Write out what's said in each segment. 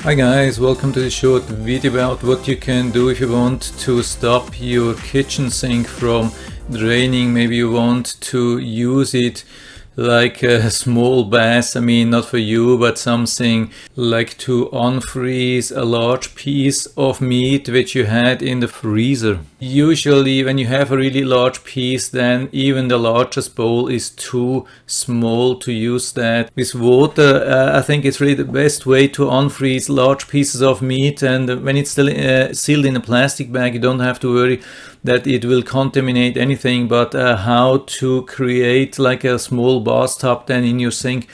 Hi guys, welcome to the short video about what you can do if you want to stop your kitchen sink from draining. Maybe you want to use it like a small bath, not for you, but something like to unfreeze a large piece of meat which you had in the freezer. Usually when you have a really large piece, then even the largest bowl is too small to use that. With water, I think it's really the best way to unfreeze large pieces of meat, and when it's still sealed in a plastic bag, you don't have to worry that it will contaminate anything. But how to create like a small bathtub then in your sink.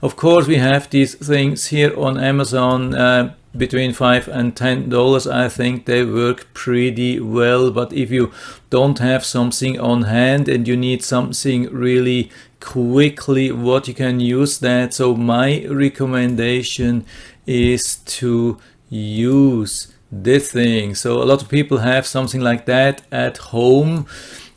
Of course, we have these things here on Amazon between $5 and $10. I think they work pretty well, but if you don't have something on hand and you need something really quickly, what you can use that. So my recommendation is to use this thing. So a lot of people have something like that at home,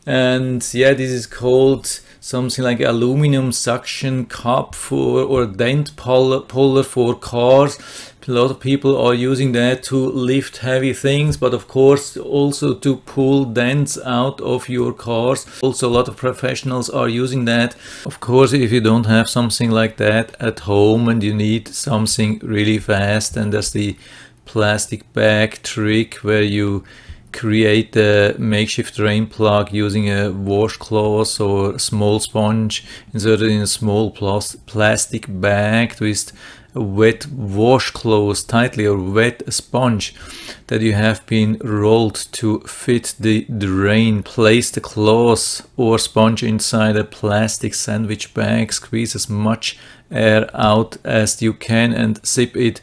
and yeah, this is called something like aluminum suction cup for or dent puller for cars. A lot of people are using that to lift heavy things, but of course also to pull dents out of your cars. Also a lot of professionals are using that. Of course, if you don't have something like that at home and you need something really fast, and that's the plastic bag trick where you create a makeshift drain plug using a washcloth or a small sponge inserted in a small plastic bag with a wet washcloth tightly, or wet sponge that you have been rolled to fit the drain. Place the cloth or sponge inside a plastic sandwich bag, squeeze as much air out as you can and zip it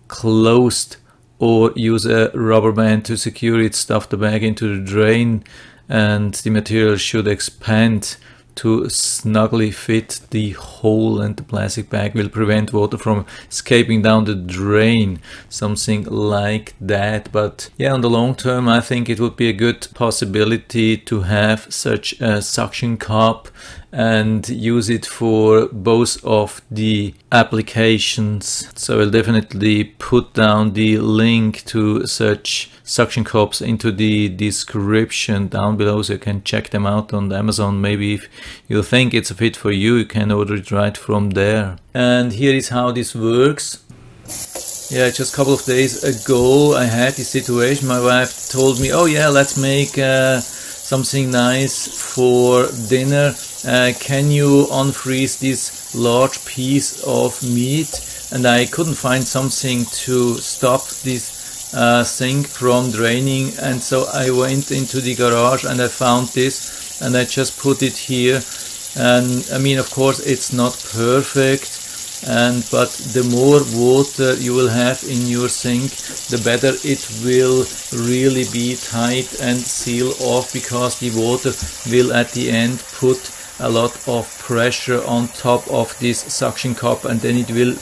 closed, or use a rubber band to secure it. Stuff the bag into the drain and the material should expand to snugly fit the hole, and the plastic bag will prevent water from escaping down the drain. Something like that. But yeah, on the long term, I think it would be a good possibility to have such a suction cup and use it for both of the applications. So I'll definitely put down the link to such suction cups into the description down below, so you can check them out on Amazon. Maybe if you think it's a fit for you, you can order it right from there. And here is how this works. Yeah, just a couple of days ago I had this situation. My wife told me, oh yeah, let's make something nice for dinner. Can you unfreeze this large piece of meat? And I couldn't find something to stop this sink from draining, and so I went into the garage and I found this, and I just put it here. And of course it's not perfect, but the more water you will have in your sink, the better it will really be tight and seal off, because the water will at the end put a lot of pressure on top of this suction cup, and then it will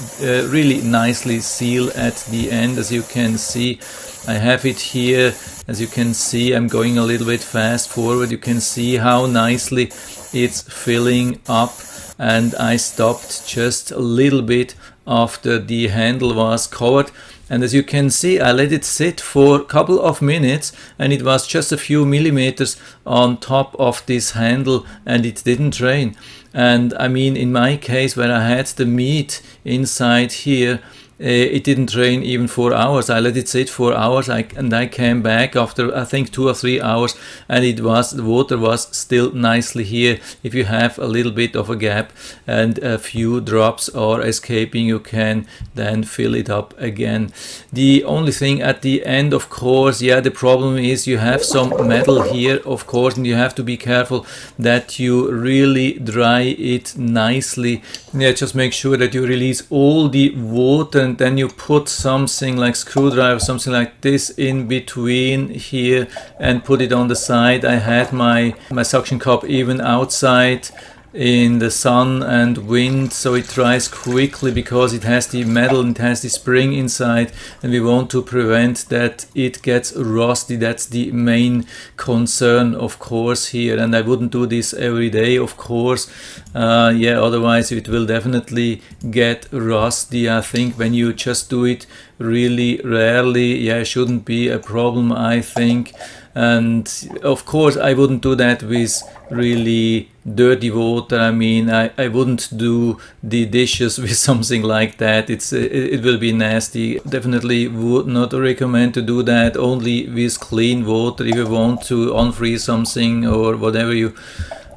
really nicely seal at the end. As you can see, I have it here. As you can see, I'm going a little bit fast forward. You can see how nicely it's filling up, and I stopped just a little bit after the handle was covered. And as you can see, I let it sit for a couple of minutes, and it was just a few millimeters on top of this handle, and it didn't drain. And in my case, where I had the meat inside here, it didn't drain even 4 hours. I let it sit for hours, and I came back after I think 2 or 3 hours, and the water was still nicely here. If you have a little bit of a gap and a few drops are escaping, you can then fill it up again. The only thing at the end, of course, yeah, the problem is you have some metal here, of course, and you have to be careful that you really dry it nicely. Yeah, just make sure that you release all the water, and then you put something like screwdriver, something like this in between here, and put it on the side. I had my suction cup even outside in the sun and wind, so it dries quickly because it has the metal and it has the spring inside, and we want to prevent that it gets rusty. That's the main concern, of course, here. And I wouldn't do this every day, of course. Yeah, otherwise it will definitely get rusty. I think when you just do it really rarely, yeah, it shouldn't be a problem, I think. And of course I wouldn't do that with really dirty water. I mean, I wouldn't do the dishes with something like that. It will be nasty. Definitely would not recommend to do that. Only with clean water if you want to unfreeze something or whatever you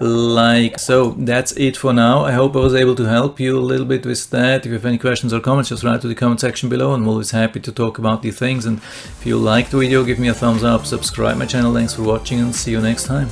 like. So that's it for now. I hope I was able to help you a little bit with that. If you have any questions or comments, just write to the comment section below. I'm always happy to talk about these things. And if you liked the video, give me a thumbs up, subscribe my channel. Thanks for watching and see you next time.